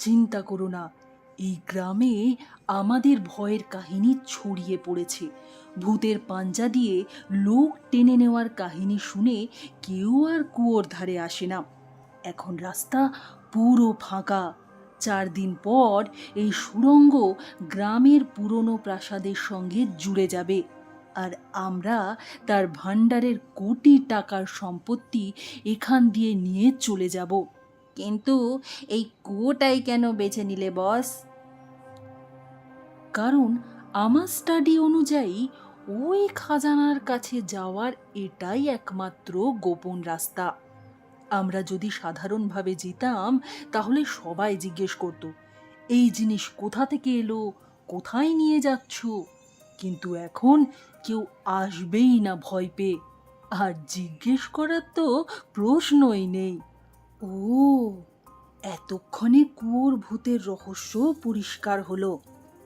চিন্তা করো না, এই গ্রামে আমাদের ভয়ের কাহিনী ছড়িয়ে পড়েছে। ভূতের পাঞ্জা দিয়ে লোক টেনে নেওয়ার কাহিনী শুনে কেউ আর কুয়োর ধারে আসে না। এখন রাস্তা পুরো ফাঁকা। 4 দিন পর এই সুড়ঙ্গ গ্রামের পুরনো প্রাসাদের সঙ্গে জুড়ে যাবে, আর আমরা তার ভাণ্ডারের কোটি টাকার সম্পত্তি এখান দিয়ে নিয়ে চলে যাব। কিন্তু এই কুয়োটাই কেন বেছে নিলে বস? কারণ আমার স্টাডি অনুযায়ী ওই খাজানার কাছে যাওয়ার এটাই একমাত্র গোপন রাস্তা। আমরা যদি সাধারণভাবে যেতাম তাহলে সবাই জিজ্ঞেস করত, এই জিনিস কোথা থেকে এলো, কোথায় নিয়ে যাচ্ছ। কিন্তু এখন কেউ আসবেই না ভয় পেয়ে, আর জিজ্ঞেস করার তো প্রশ্নই নেই। ও, এতক্ষণে কুয়োর ভূতের রহস্য পরিষ্কার হলো।